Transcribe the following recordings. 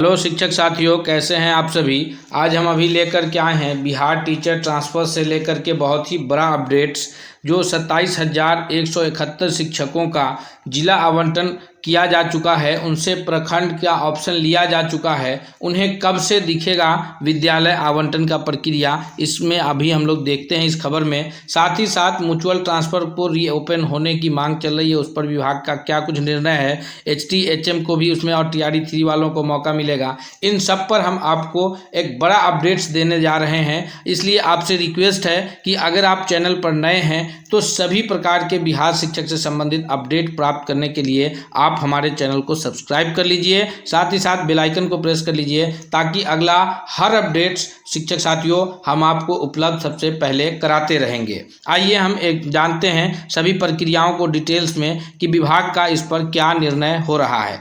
Hello शिक्षक साथियों, कैसे हैं आप सभी। आज हम अभी लेकर के आए हैं बिहार टीचर ट्रांसफ़र से लेकर के बहुत ही बड़ा अपडेट्स। जो 27,171 शिक्षकों का जिला आवंटन किया जा चुका है, उनसे प्रखंड का ऑप्शन लिया जा चुका है। उन्हें कब से दिखेगा विद्यालय आवंटन का प्रक्रिया, इसमें अभी हम लोग देखते हैं इस खबर में। साथ ही साथ म्यूचुअल ट्रांसफ़र को रीओपन होने की मांग चल रही है, उस पर विभाग का क्या कुछ निर्णय है। HTHM को भी उसमें और TRE 3 वालों को मौका मिलेगा। इन सब पर हम आपको एक बड़ा अपडेट्स देने जा रहे हैं। इसलिए आपसे रिक्वेस्ट है कि अगर आप चैनल पर नए हैं तो सभी प्रकार के बिहार शिक्षक से संबंधित अपडेट प्राप्त करने के लिए आप हमारे चैनल को सब्सक्राइब कर लीजिए, साथ ही साथ बेल आइकन को प्रेस कर लीजिए, ताकि अगला हर अपडेट्स शिक्षक साथियों हम आपको उपलब्ध सबसे पहले कराते रहेंगे। आइए हम एक जानते हैं सभी प्रक्रियाओं को डिटेल्स में कि विभाग का इस पर क्या निर्णय हो रहा है।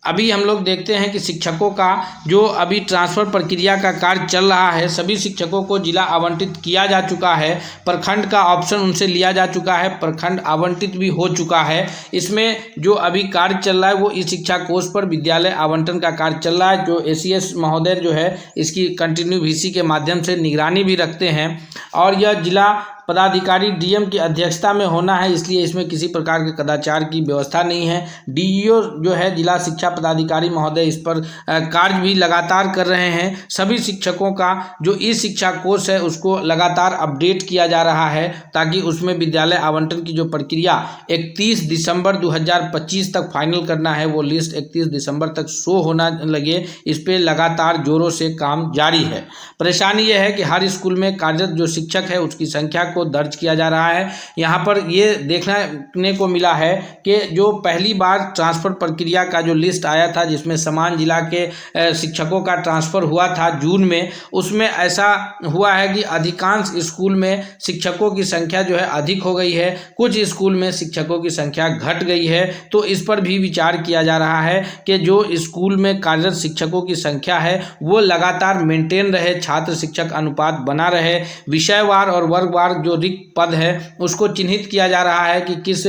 अभी हम लोग देखते हैं कि शिक्षकों का जो अभी ट्रांसफ़र प्रक्रिया का कार्य चल रहा है, सभी शिक्षकों को जिला आवंटित किया जा चुका है। प्रखंड का ऑप्शन उनसे लिया जा चुका है, प्रखंड आवंटित भी हो चुका है। इसमें जो अभी कार्य चल रहा है वो इस शिक्षा कोष पर विद्यालय आवंटन का कार्य चल रहा है। जो ACS महोदय जो है इसकी कंटिन्यू VC के माध्यम से निगरानी भी रखते हैं, और यह जिला पदाधिकारी DM की अध्यक्षता में होना है, इसलिए इसमें किसी प्रकार के कदाचार की व्यवस्था नहीं है। DEO जो है जिला शिक्षा पदाधिकारी महोदय इस पर कार्य भी लगातार कर रहे हैं। सभी शिक्षकों का जो ई शिक्षा कोष है उसको लगातार अपडेट किया जा रहा है, ताकि उसमें विद्यालय आवंटन की जो प्रक्रिया 31 दिसंबर 2025 तक फाइनल करना है, वो लिस्ट 31 दिसंबर तक शो होना लगे। इस पर लगातार जोरों से काम जारी है। परेशानी यह है कि हर स्कूल में कार्यरत जो शिक्षक है उसकी संख्या को दर्ज किया जा रहा है। यहाँ पर ये देखने को मिला है कि जो पहली बार ट्रांसफ़र प्रक्रिया का जो लिस्ट आया था, जिसमें समान जिला के शिक्षकों का ट्रांसफ़र हुआ था जून में, उसमें ऐसा हुआ है कि अधिकांश स्कूल में शिक्षकों की संख्या जो है अधिक हो गई है, कुछ स्कूल में शिक्षकों की संख्या घट गई है। तो इस पर भी विचार किया जा रहा है कि जो स्कूल में कार्यरत शिक्षकों की संख्या है वो लगातार मेंटेन रहे, छात्र शिक्षक अनुपात बना रहे। विषयवार और वर्गवार जो रिक्त पद है उसको चिन्हित किया जा रहा है कि किस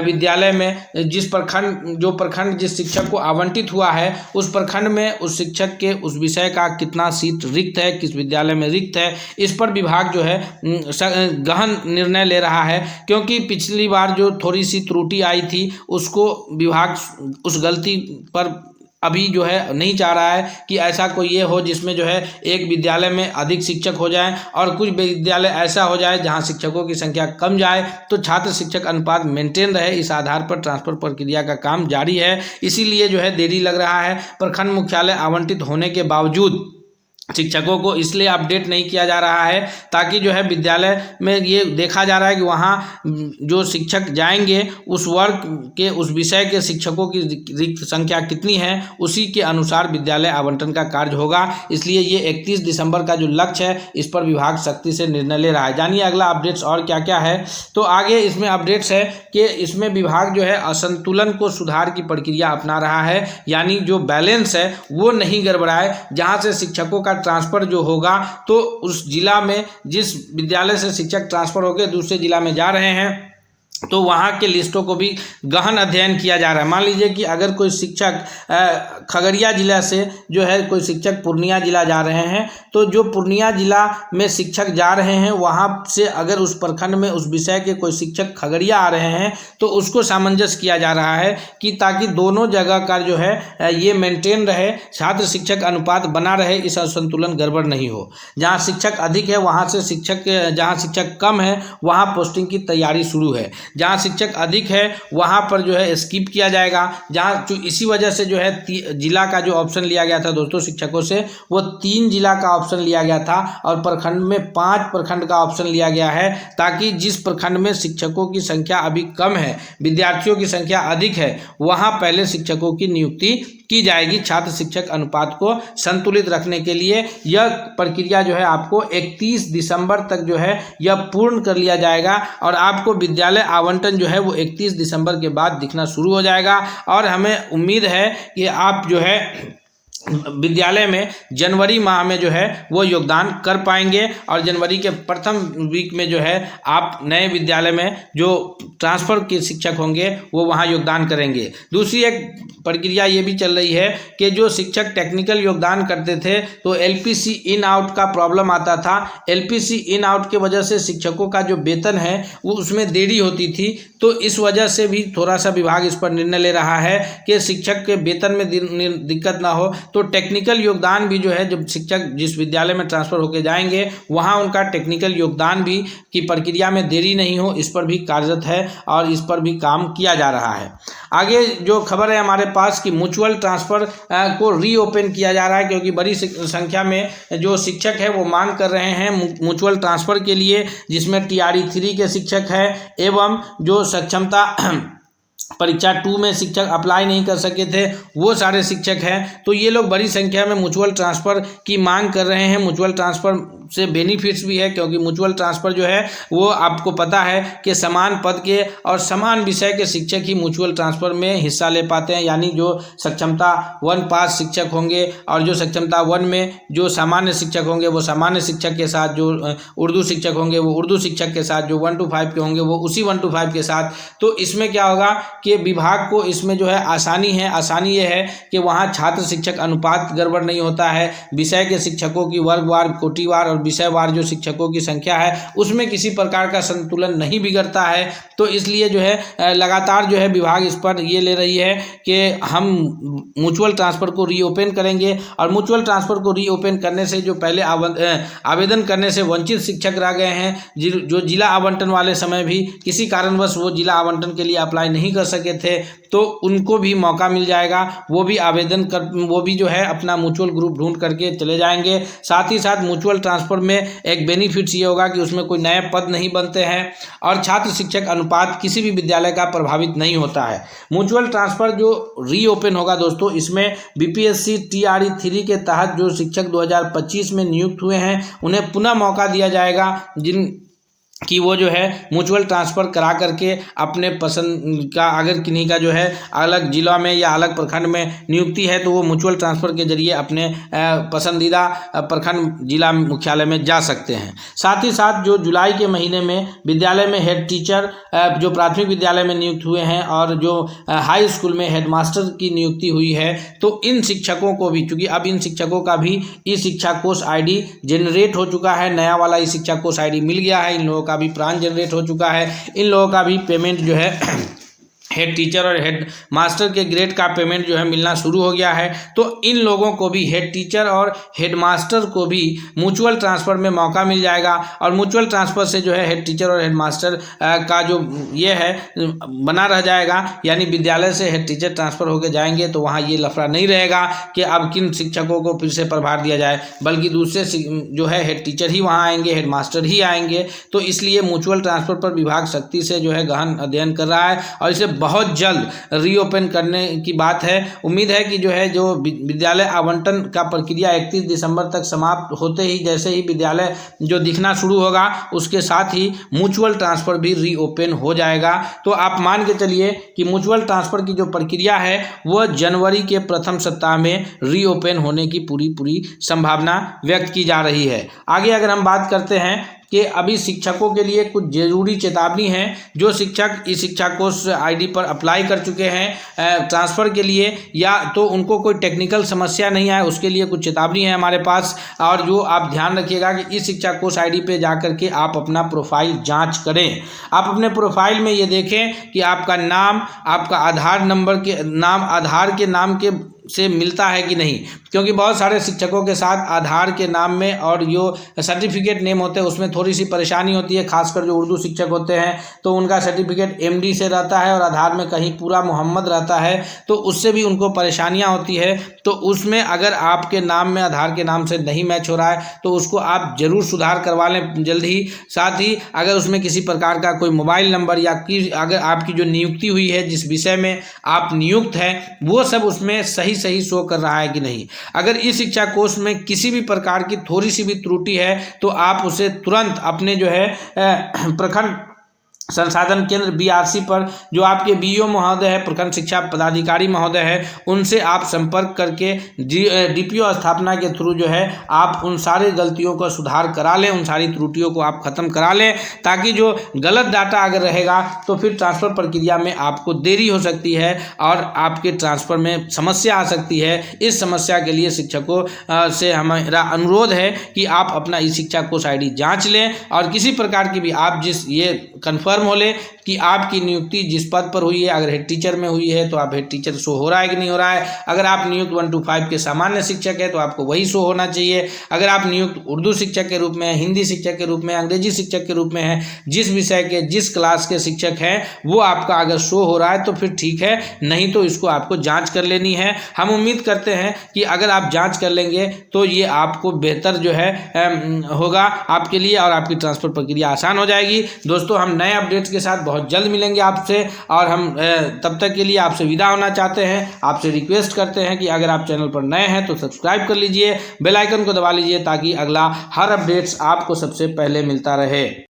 विद्यालय में जिस प्रखंड जिस शिक्षक को आवंटित हुआ है उस प्रखंड में उस शिक्षक के उस विषय का कितना सीट रिक्त है, किस विद्यालय में रिक्त है। इस पर विभाग जो है गहन निर्णय ले रहा है, क्योंकि पिछली बार जो थोड़ी सी त्रुटि आई थी उसको विभाग उस गलती पर अभी जो है नहीं चाह रहा है कि ऐसा कोई ये हो जिसमें जो है एक विद्यालय में अधिक शिक्षक हो जाए और कुछ विद्यालय ऐसा हो जाए जहां शिक्षकों की संख्या कम जाए, तो छात्र शिक्षक अनुपात मेंटेन रहे। इस आधार पर ट्रांसफ़र प्रक्रिया का काम जारी है, इसीलिए जो है देरी लग रहा है। प्रखंड मुख्यालय आवंटित होने के बावजूद शिक्षकों को इसलिए अपडेट नहीं किया जा रहा है ताकि जो है विद्यालय में ये देखा जा रहा है कि वहाँ जो शिक्षक जाएंगे उस वर्ग के उस विषय के शिक्षकों की रिक्त संख्या कितनी है, उसी के अनुसार विद्यालय आवंटन का कार्य होगा। इसलिए ये 31 दिसंबर का जो लक्ष्य है इस पर विभाग सख्ती से निर्णय ले रहा है। जानिए अगला अपडेट्स और क्या क्या है। तो आगे इसमें अपडेट्स है कि इसमें विभाग जो है असंतुलन को सुधार की प्रक्रिया अपना रहा है, यानी जो बैलेंस है वो नहीं गड़बड़ाए। जहाँ से शिक्षकों का ट्रांसफर जो होगा तो उस जिला में जिस विद्यालय से शिक्षक ट्रांसफर होकर दूसरे जिला में जा रहे हैं तो वहाँ के लिस्टों को भी गहन अध्ययन किया जा रहा है। मान लीजिए कि अगर कोई शिक्षक खगड़िया जिला से जो है कोई शिक्षक पूर्णिया जिला जा रहे हैं, तो जो पूर्णिया जिला में शिक्षक जा रहे हैं वहाँ से अगर उस प्रखंड में उस विषय के कोई शिक्षक खगड़िया आ रहे हैं तो उसको सामंजस्य किया जा रहा है कि ताकि दोनों जगह का जो है ये मेंटेन रहे, छात्र शिक्षक अनुपात बना रहे, इस असंतुलन गड़बड़ नहीं हो। जहाँ शिक्षक अधिक है वहाँ से जहाँ शिक्षक कम है वहाँ पोस्टिंग की तैयारी शुरू है। जहाँ शिक्षक अधिक है वहाँ पर जो है स्किप किया जाएगा। जहाँ इसी वजह से जो है जिला का जो ऑप्शन लिया गया था दोस्तों शिक्षकों से, वो 3 जिला का ऑप्शन लिया गया था और प्रखंड में 5 प्रखंड का ऑप्शन लिया गया है, ताकि जिस प्रखंड में शिक्षकों की संख्या अभी कम है, विद्यार्थियों की संख्या अधिक है, वहाँ पहले शिक्षकों की नियुक्ति की जाएगी। छात्र शिक्षक अनुपात को संतुलित रखने के लिए यह प्रक्रिया जो है आपको 31 दिसंबर तक जो है यह पूर्ण कर लिया जाएगा और आपको विद्यालय आवंटन जो है वो 31 दिसंबर के बाद दिखना शुरू हो जाएगा। और हमें उम्मीद है कि आप जो है विद्यालय में जनवरी माह में जो है वो योगदान कर पाएंगे और जनवरी के प्रथम वीक में जो है आप नए विद्यालय में जो ट्रांसफ़र के शिक्षक होंगे वो वहाँ योगदान करेंगे। दूसरी एक प्रक्रिया ये भी चल रही है कि जो शिक्षक टेक्निकल योगदान करते थे तो एलपीसी इन आउट का प्रॉब्लम आता था। एलपीसी इन आउट की वजह से शिक्षकों का जो वेतन है वो उसमें देरी होती थी, तो इस वजह से भी थोड़ा सा विभाग इस पर निर्णय ले रहा है कि शिक्षक के वेतन में दिक्कत ना हो, तो टेक्निकल योगदान भी जो है जब शिक्षक जिस विद्यालय में ट्रांसफ़र होकर जाएंगे वहाँ उनका टेक्निकल योगदान भी की प्रक्रिया में देरी नहीं हो, इस पर भी कार्यरत है और इस पर भी काम किया जा रहा है। आगे जो खबर है हमारे पास कि म्यूचुअल ट्रांसफ़र को रीओपन किया जा रहा है, क्योंकि बड़ी संख्या में जो शिक्षक है वो मांग कर रहे हैं म्यूचुअल ट्रांसफ़र के लिए, जिसमें TRE 3 के शिक्षक हैं एवं जो सक्षमता परीक्षा 2 में शिक्षक अप्लाई नहीं कर सके थे वो सारे शिक्षक हैं। तो ये लोग बड़ी संख्या में म्यूचुअल ट्रांसफ़र की मांग कर रहे हैं। म्यूचुअल ट्रांसफ़र से बेनिफिट्स भी है, क्योंकि म्यूचुअल ट्रांसफ़र जो है वो आपको पता है कि समान पद के और समान विषय के शिक्षक ही म्यूचुअल ट्रांसफ़र में हिस्सा ले पाते हैं। यानी जो सक्षमता 1 पास शिक्षक होंगे और जो सक्षमता 1 में जो सामान्य शिक्षक होंगे वो सामान्य शिक्षक के साथ, जो उर्दू शिक्षक होंगे वो उर्दू शिक्षक के साथ, जो 1 to 5 के होंगे वो उसी 1 to 5 के साथ। तो इसमें क्या होगा कि विभाग को इसमें जो है आसानी ये है कि वहाँ छात्र शिक्षक अनुपात गड़बड़ नहीं होता है। विषय के शिक्षकों की वर्गवार, कोटिवार और विषयवार जो शिक्षकों की संख्या है उसमें किसी प्रकार का संतुलन नहीं बिगड़ता है। तो इसलिए जो है लगातार जो है विभाग इस पर ये ले रही है कि हम म्यूचुअल ट्रांसफ़र को रीओपन करेंगे, और म्यूचुअल ट्रांसफ़र को रीओपन करने से जो पहले आवेदन करने से वंचित शिक्षक रह गए हैं, जो जिला आवंटन वाले समय भी किसी कारणवश वो जिला आवंटन के लिए अप्लाई नहीं कर सके थे, तो उनको भी मौका मिल जाएगा। वो भी जो है अपना म्यूचुअल ग्रुप ढूंढ करके चले जाएंगे। साथ ही साथ म्यूचुअल ट्रांसफ़र में एक बेनिफिट्स ये होगा कि उसमें कोई नए पद नहीं बनते हैं और छात्र शिक्षक अनुपात किसी भी विद्यालय का प्रभावित नहीं होता है। म्यूचुअल ट्रांसफ़र जो रीओपन होगा दोस्तों, इसमें BPSC TRE 3 के तहत जो शिक्षक 2025 में नियुक्त हुए हैं उन्हें पुनः मौका दिया जाएगा, कि वो जो है म्यूचुअल ट्रांसफ़र करा करके अपने पसंद का, अगर किन्हीं का जो है अलग जिला में या अलग प्रखंड में नियुक्ति है तो वो म्यूचुअल ट्रांसफ़र के जरिए अपने पसंदीदा प्रखंड जिला मुख्यालय में जा सकते हैं। साथ ही साथ जो जुलाई के महीने में विद्यालय में हेड टीचर जो प्राथमिक विद्यालय में नियुक्त हुए हैं और जो हाई स्कूल में हेडमास्टर की नियुक्ति हुई है, तो इन शिक्षकों को भी, चूँकि अब इन शिक्षकों का भी ई शिक्षा कोष ID जनरेट हो चुका है, नया वाला ई शिक्षा कोष ID मिल गया है, इन लोगों का भी प्रान जनरेट हो चुका है, इन लोगों का भी पेमेंट जो है हेड टीचर और हेड मास्टर के ग्रेड का पेमेंट जो है मिलना शुरू हो गया है। तो इन लोगों को भी, हेड टीचर और हेड मास्टर को भी म्यूचुअल ट्रांसफ़र में मौका मिल जाएगा, और म्यूचुअल ट्रांसफ़र से जो है हेड टीचर और हेड मास्टर का जो ये है बना रह जाएगा। यानी विद्यालय से हेड टीचर ट्रांसफ़र होकर जाएंगे तो वहाँ ये लफड़ा नहीं रहेगा कि अब किन शिक्षकों को फिर से प्रभार दिया जाए, बल्कि दूसरे जो है हेड टीचर ही वहाँ आएंगे, हेड मास्टर ही आएंगे। तो इसलिए म्यूचुअल ट्रांसफ़र पर विभाग सख्ती से जो है गहन अध्ययन कर रहा है और इसे बहुत जल्द रीओपन करने की बात है। उम्मीद है कि जो है जो विद्यालय आवंटन का प्रक्रिया 31 दिसंबर तक समाप्त होते ही, जैसे ही विद्यालय जो दिखना शुरू होगा उसके साथ ही म्यूचुअल ट्रांसफ़र भी रीओपन हो जाएगा। तो आप मान के चलिए कि म्यूचुअल ट्रांसफ़र की जो प्रक्रिया है वह जनवरी के प्रथम सप्ताह में रीओपन होने की पूरी संभावना व्यक्त की जा रही है। आगे अगर हम बात करते हैं कि अभी शिक्षकों के लिए कुछ जरूरी चेतावनी है। जो शिक्षक इस शिक्षा कोष ID पर अप्लाई कर चुके हैं ट्रांसफ़र के लिए, या तो उनको कोई टेक्निकल समस्या नहीं आए, उसके लिए कुछ चेतावनी है हमारे पास। और जो आप ध्यान रखिएगा कि इस शिक्षा कोष ID पे जा करके आप अपना प्रोफाइल जांच करें। आप अपने प्रोफाइल में ये देखें कि आपका नाम, आपका आधार नंबर के नाम, आधार के नाम के से मिलता है कि नहीं, क्योंकि बहुत सारे शिक्षकों के साथ आधार के नाम में और जो सर्टिफिकेट नेम होते हैं उसमें थोड़ी सी परेशानी होती है। खासकर जो उर्दू शिक्षक होते हैं तो उनका सर्टिफिकेट MD से रहता है और आधार में कहीं पूरा मोहम्मद रहता है, तो उससे भी उनको परेशानियां होती है। तो उसमें अगर आपके नाम में आधार के नाम से नहीं मैच हो रहा है तो उसको आप ज़रूर सुधार करवा लें जल्द ही। साथ ही अगर उसमें किसी प्रकार का कोई मोबाइल नंबर या अगर आपकी जो नियुक्ति हुई है, जिस विषय में आप नियुक्त हैं, वो सब उसमें सही शो कर रहा है कि नहीं। अगर इस शिक्षा कोष में किसी भी प्रकार की थोड़ी सी भी त्रुटि है तो आप उसे तुरंत अपने जो है प्रखंड संसाधन केंद्र BRC पर जो आपके BO महोदय है, प्रखंड शिक्षा पदाधिकारी महोदय है, उनसे आप संपर्क करके DPO स्थापना के थ्रू जो है आप उन सारी गलतियों का सुधार करा लें, उन सारी त्रुटियों को आप खत्म करा लें, ताकि जो गलत डाटा अगर रहेगा तो फिर ट्रांसफ़र प्रक्रिया में आपको देरी हो सकती है और आपके ट्रांसफ़र में समस्या आ सकती है। इस समस्या के लिए शिक्षकों से हमारा अनुरोध है कि आप अपना ई शिक्षा कोष ID जाँच लें और किसी प्रकार की भी आप ये कन्फर्म हो ले कि आपकी नियुक्ति जिस पद पर हुई है, अगर हेड टीचर में हुई है तो आप हेड टीचर शो हो रहा है कि नहीं हो रहा है। अगर आप नियुक्त 1 to 5 के सामान्य शिक्षक है तो आपको वही शो होना चाहिए। अगर आप नियुक्त उर्दू शिक्षक के रूप में, हिंदी शिक्षक के रूप में, अंग्रेजी शिक्षक के रूप में है, जिस विषय के जिस क्लास के शिक्षक हैं वो आपका अगर शो हो रहा है तो फिर ठीक है, नहीं तो इसको आपको जाँच कर लेनी है। हम उम्मीद करते हैं कि अगर आप जाँच कर लेंगे तो ये आपको बेहतर जो है होगा आपके लिए और आपकी ट्रांसफ़र प्रक्रिया आसान हो जाएगी। दोस्तों, हम नए अपडेट्स के साथ बहुत जल्द मिलेंगे आपसे और हम तब तक के लिए आपसे विदा होना चाहते हैं। आपसे रिक्वेस्ट करते हैं कि अगर आप चैनल पर नए हैं तो सब्सक्राइब कर लीजिए, बेल आइकन को दबा लीजिए ताकि अगला हर अपडेट्स आपको सबसे पहले मिलता रहे।